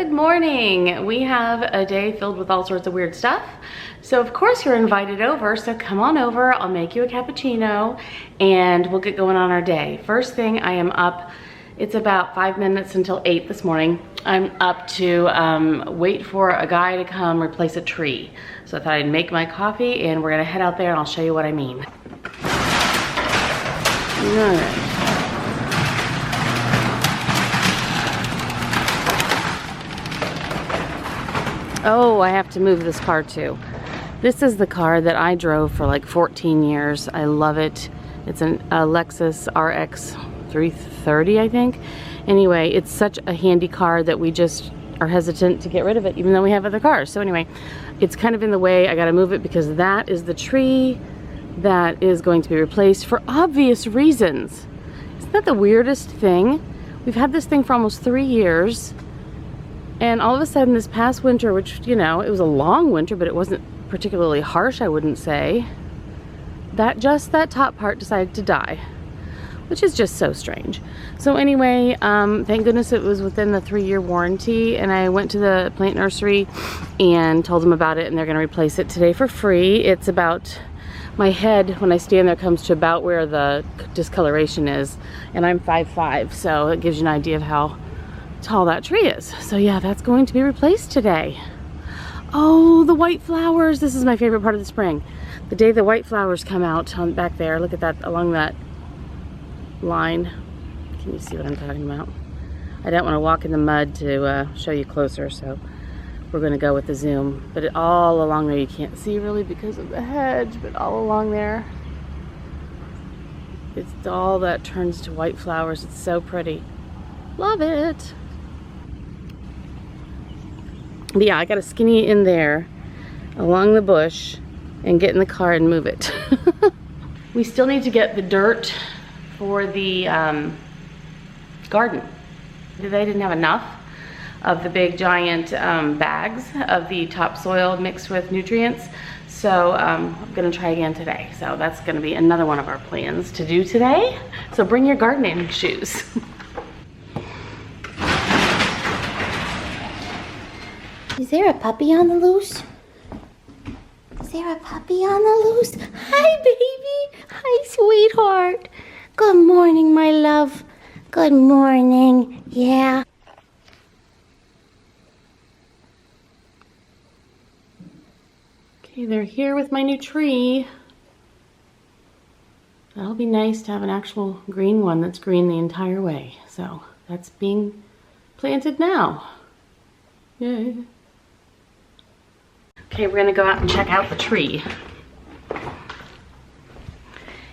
Good morning. We have a day filled with all sorts of weird stuff. So of course you're invited over, so come on over. I'll make you a cappuccino and we'll get going on our day. First thing, I am up, it's about 5 minutes until 8 this morning. I'm up to wait for a guy to come replace a tree. So I thought I'd make my coffee and we're gonna head out there and I'll show you what I mean. All right. Oh, I have to move this car too. This is the car that I drove for like 14 years. I love it. It's a Lexus RX 330, I think. Anyway, it's such a handy car that we just are hesitant to get rid of it, even though we have other cars. So anyway, it's kind of in the way. I gotta move it because that is the tree that is going to be replaced for obvious reasons. Isn't that the weirdest thing? We've had this thing for almost 3 years. And all of a sudden this past winter, which, you know, it was a long winter, but it wasn't particularly harsh, I wouldn't say, that top part decided to die, which is just so strange. So anyway, thank goodness it was within the 3-year warranty, and I went to the plant nursery and told them about it, and they're gonna replace it today for free. It's about, my head, when I stand there, comes to about where the discoloration is, and I'm 5'5", so it gives you an idea of how tall that tree is. So yeah, that's going to be replaced today. Oh, the white flowers. This is my favorite part of the spring. The day the white flowers come out on back there. Look at that, along that line. Can you see what I'm talking about? I don't want to walk in the mud to show you closer, so we're going to go with the zoom. But all along there, you can't see really because of the hedge, but all along there, it's all that turns to white flowers. It's so pretty. Love it. But yeah, I got to skinny in there along the bush and get in the car and move it. We still need to get the dirt for the garden. They didn't have enough of the big giant bags of the topsoil mixed with nutrients. So I'm gonna try again today. So that's gonna be another one of our plans to do today. So bring your gardening shoes. Is there a puppy on the loose? Is there a puppy on the loose? Hi, baby. Hi, sweetheart. Good morning, my love. Good morning. Yeah. Okay, they're here with my new tree. That'll be nice to have an actual green one that's green the entire way. So that's being planted now. Yay. Okay, we're gonna go out and check out the tree.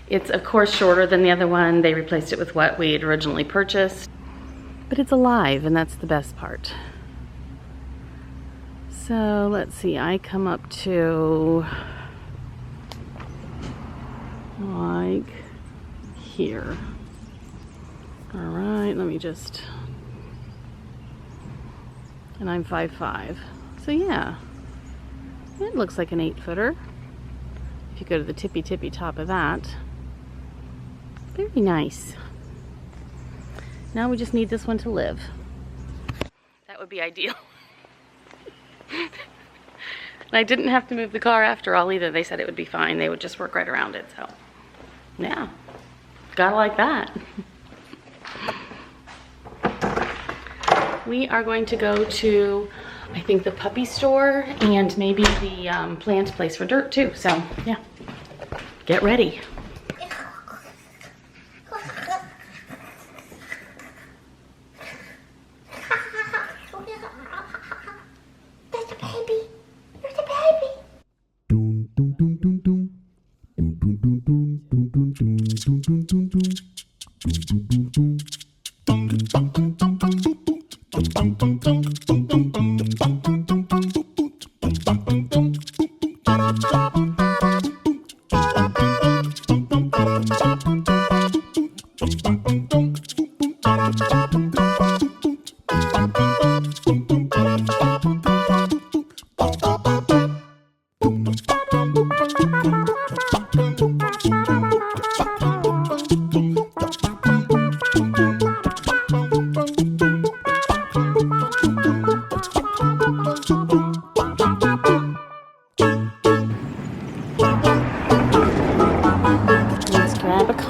It's of course shorter than the other one. They replaced it with what we had originally purchased, but it's alive, and that's the best part. So let's see, I come up to like here. All right, let me just, and I'm 5'5", so yeah. It looks like an 8-footer. If you go to the tippy top of that. Very nice. Now we just need this one to live. That would be ideal. And I didn't have to move the car after all either. They said it would be fine. They would just work right around it. So yeah, gotta like that. We are going to go to, I think, the puppy store and maybe the plant place for dirt too. So yeah, get ready. There's a baby. There's a baby.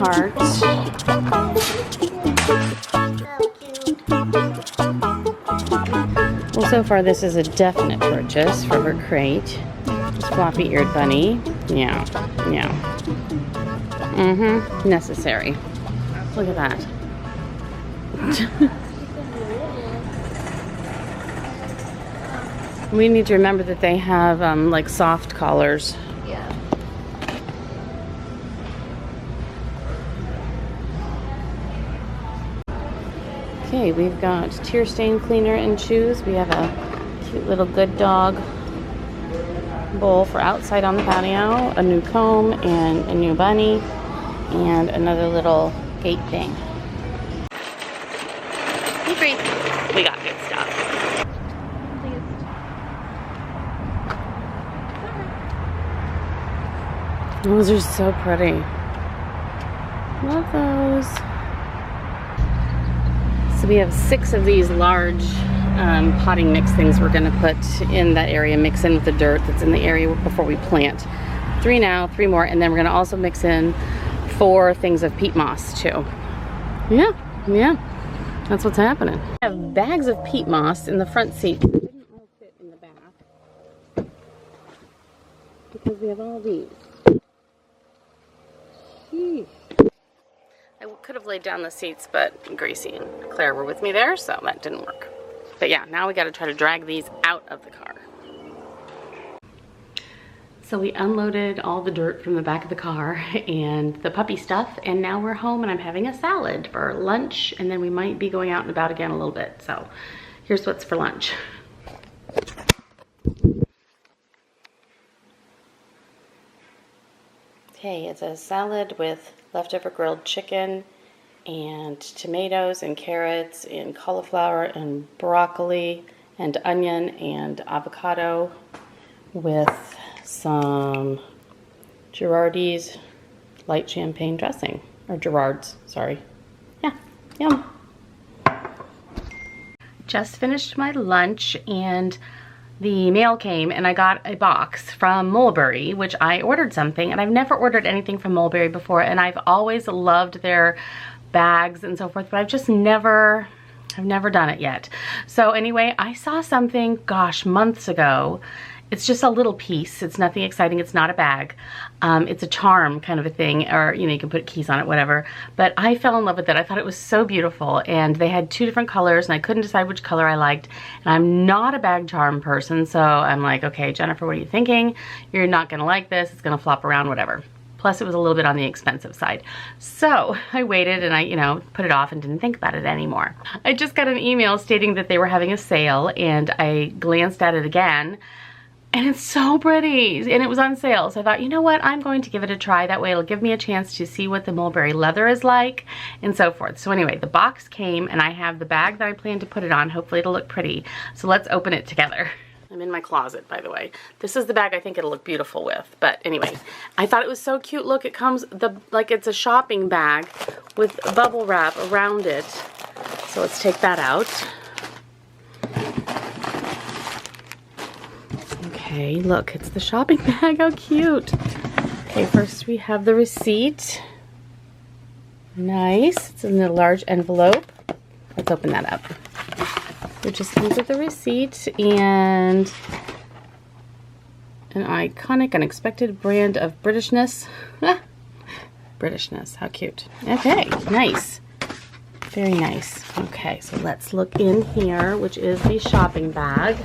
heart. Well, so far this is a definite purchase for her crate. This floppy-eared bunny. Yeah, yeah. Necessary. Look at that. We need to remember that they have like soft collars. Yeah. Okay, we've got tear stain cleaner and chews. We have a cute little good dog bowl for outside on the patio, a new comb and a new bunny, and another little gate thing. Hey, Gracie. We got good stuff. Those are so pretty. Love those. So we have 6 of these large potting mix things we're going to put in that area, mix in with the dirt that's in the area before we plant. 3 now, 3 more, and then we're going to also mix in 4 things of peat moss too. Yeah, that's what's happening. I have bags of peat moss in the front seat. They didn't all fit in the back because we have all these. I could have laid down the seats, but Gracie and Claire were with me there, so that didn't work. But yeah, now we got to try to drag these out of the car. So we unloaded all the dirt from the back of the car and the puppy stuff, and now we're home and I'm having a salad for lunch, and then we might be going out and about again a little bit. So here's what's for lunch. Okay, it's a salad with leftover grilled chicken and tomatoes and carrots and cauliflower and broccoli and onion and avocado with some Girardi's light champagne dressing. Or Girard's, sorry. Yeah, yum. Just finished my lunch and the mail came and I got a box from MULberry, which I ordered something, and I've never ordered anything from MULberry before, and I've always loved their bags and so forth, but I've never done it yet. So anyway, I saw something, gosh, months ago. It's just a little piece. It's nothing exciting. It's not a bag. It's a charm kind of a thing, or you know, you can put keys on it, whatever. But I fell in love with it. I thought it was so beautiful, and they had 2 different colors, and I couldn't decide which color I liked. And I'm not a bag charm person, so I'm like, okay, Jennifer, what are you thinking? You're not gonna like this. It's gonna flop around, whatever. Plus, it was a little bit on the expensive side. So I waited and I, you know, put it off and didn't think about it anymore. I just got an email stating that they were having a sale, and I glanced at it again. And it's so pretty, and it was on sale. So I thought, you know what, I'm going to give it a try. That way it'll give me a chance to see what the MULberry leather is like and so forth. So anyway, the box came and I have the bag that I plan to put it on. Hopefully it'll look pretty. So let's open it together. I'm in my closet, by the way. This is the bag I think it'll look beautiful with. But anyway, I thought it was so cute. Look, it comes, like it's a shopping bag with bubble wrap around it. So let's take that out. Okay, look, it's the shopping bag. How cute. Okay, first we have the receipt. Nice. It's in a large envelope. Let's open that up. It just comes with the receipt and an iconic, unexpected brand of Britishness. Britishness, how cute. Okay, nice. Very nice. Okay, so let's look in here, which is the shopping bag.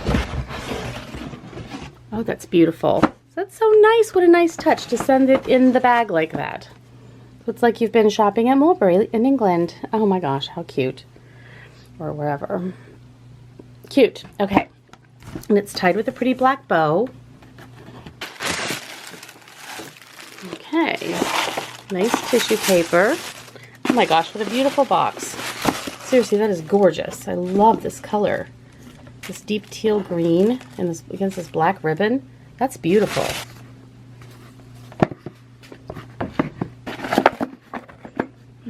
Oh, that's beautiful. That's so nice. What a nice touch to send it in the bag like that. Looks like you've been shopping at MULberry in England. Oh my gosh, how cute. Or wherever. Cute. Okay. And it's tied with a pretty black bow. Okay. Nice tissue paper. Oh my gosh, what a beautiful box. Seriously, that is gorgeous. I love this color. This deep teal green and this against this black ribbon. That's beautiful.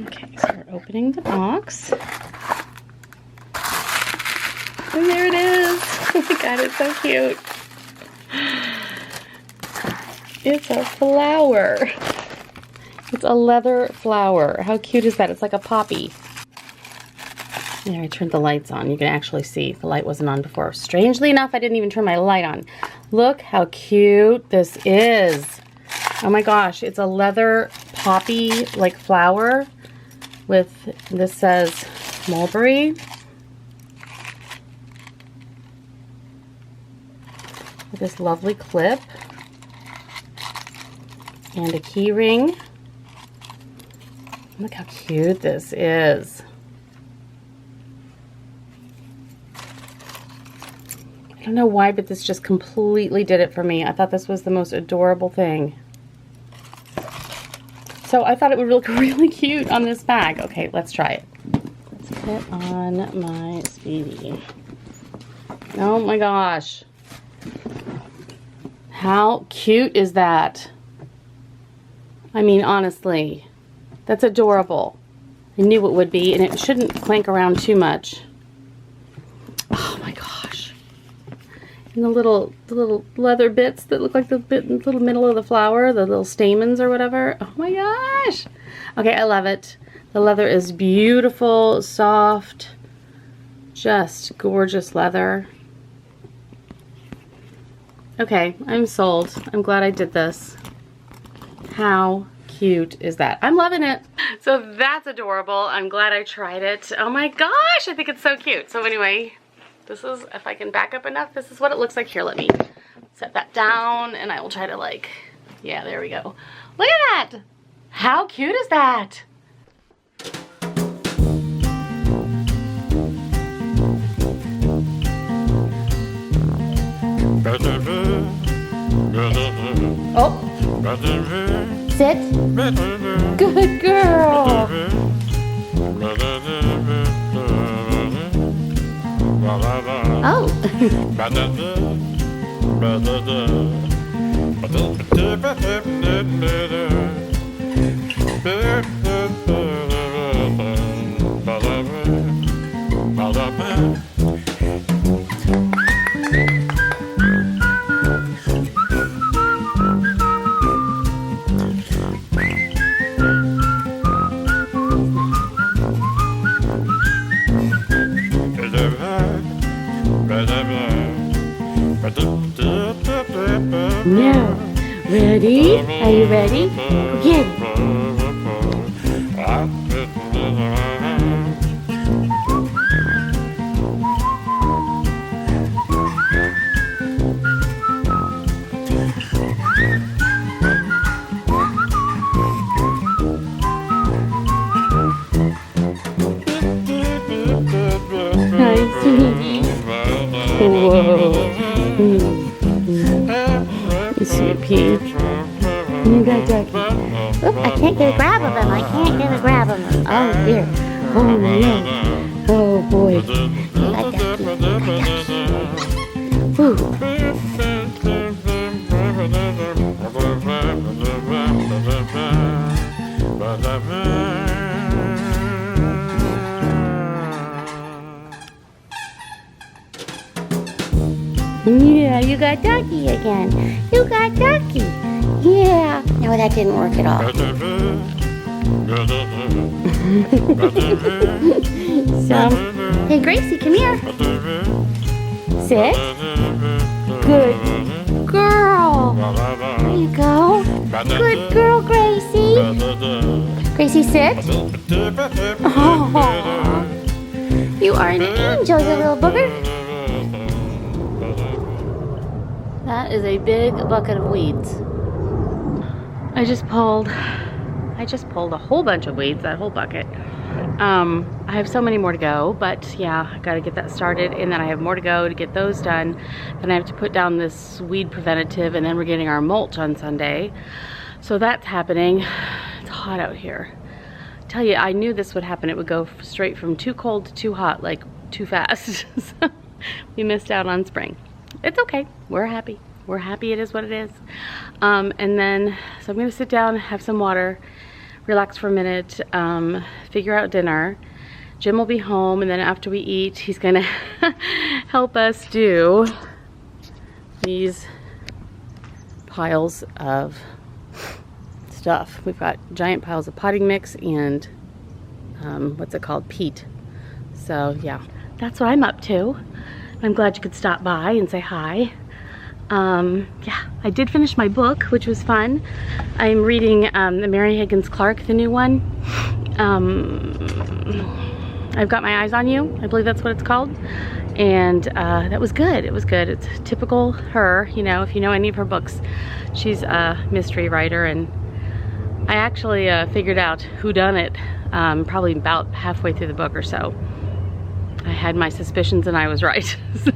Okay, so we're opening the box. And there it is. Oh my god, it's so cute. It's a flower. It's a leather flower. How cute is that? It's like a poppy. There, I turned the lights on. You can actually see the light wasn't on before. Strangely enough, I didn't even turn my light on. Look how cute this is. Oh my gosh, it's a leather poppy like flower with, this says MULberry. With this lovely clip and a key ring. Look how cute this is. I don't know why, but this just completely did it for me. I thought this was the most adorable thing. So I thought it would look really cute on this bag. Okay, let's try it. Let's put on my Speedy. Oh my gosh. How cute is that? I mean, honestly, that's adorable. I knew it would be, and it shouldn't clank around too much. Oh my gosh. And the little leather bits that look like the little middle of the flower, the little stamens or whatever. Oh my gosh. Okay, I love it. The leather is beautiful, soft, just gorgeous leather. Okay, I'm sold. I'm glad I did this. How cute is that? I'm loving it. So that's adorable. I'm glad I tried it. Oh my gosh, I think it's so cute. So anyway, this is, if I can back up enough, this is what it looks like. Here, let me set that down and I will try to like, yeah, there we go. Look at that. How cute is that? Oh. Sit. Good girl. Now, ready? Are you ready? Go get it. Hi, sweetie. Whoa. Sweet pea. You got Ducky. Oop, I can't get a grab of him. I can't get a grab of him. Oh dear. Oh no. Oh boy. You got Ducky. You got Ducky. Ooh. Yeah, you got Ducky again. You got Ducky. Yeah. No, that didn't work at all. So, hey Gracie, come here. Sit. Good girl. There you go. Good girl, Gracie. Gracie, sit. Oh, you are an angel, you little booger. That is a big bucket of weeds. I just pulled a whole bunch of weeds, that whole bucket. I have so many more to go, but yeah, I gotta get that started, and then I have more to go to get those done. Then I have to put down this weed preventative, and then we're getting our mulch on Sunday. So that's happening. It's hot out here. I tell you, I knew this would happen. It would go straight from too cold to too hot, like too fast. So we missed out on spring. It's okay. We're happy. We're happy. It is what it is. And then, so I'm going to sit down, have some water, relax for a minute, figure out dinner. Jim will be home, and then after we eat, he's going to help us do these piles of stuff. We've got giant piles of potting mix and what's it called? Peat. So yeah, that's what I'm up to. I'm glad you could stop by and say hi. Yeah, I did finish my book, which was fun. I'm reading the Mary Higgins Clark, the new one. I've Got My Eyes on You, I believe that's what it's called. And that was good. It was good. It's typical her, you know, if you know any of her books. She's a mystery writer, and I actually figured out who done it probably about halfway through the book or so. I had my suspicions and I was right. So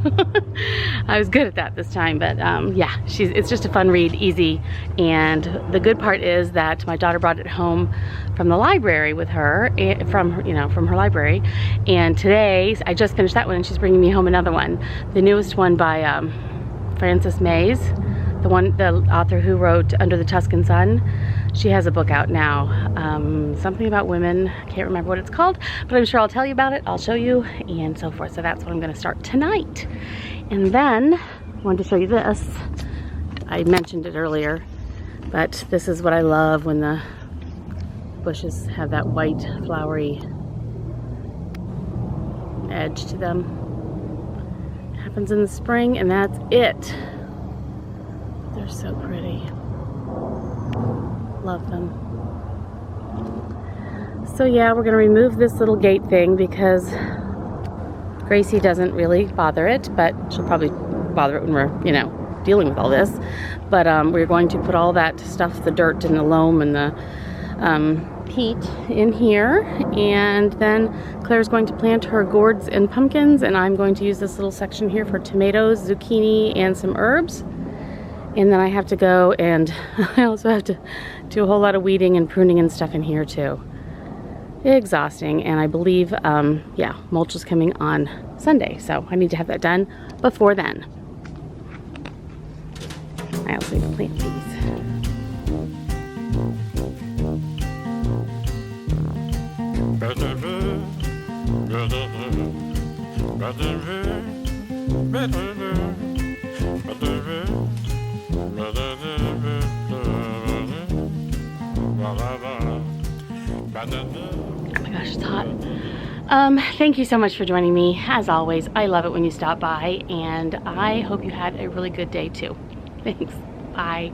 I was good at that this time, but yeah, it's just a fun read, easy. And the good part is that my daughter brought it home from the library with her, from her library. And today, I just finished that one and she's bringing me home another one. The newest one by Frances Mays, the author who wrote Under the Tuscan Sun. She has a book out now, something about women. I can't remember what it's called, but I'm sure I'll tell you about it. I'll show you and so forth. So that's what I'm gonna start tonight. And then I wanted to show you this. I mentioned it earlier, but this is what I love when the bushes have that white flowery edge to them. It happens in the spring and that's it. They're so pretty. Love them. So yeah, we're gonna remove this little gate thing because Gracie doesn't really bother it, but she'll probably bother it when we're, you know, dealing with all this. But we're going to put all that stuff, the dirt and the loam and the peat in here, and then Claire's going to plant her gourds and pumpkins, and I'm going to use this little section here for tomatoes, zucchini, and some herbs. And then I have to go and I also have to do a whole lot of weeding and pruning and stuff in here too. Exhausting. And I believe, yeah, mulch is coming on Sunday. So I need to have that done before then. I also need to plant these. Oh my gosh, it's hot. Thank you so much for joining me. As always, I love it when you stop by, and I hope you had a really good day too. Thanks. Bye.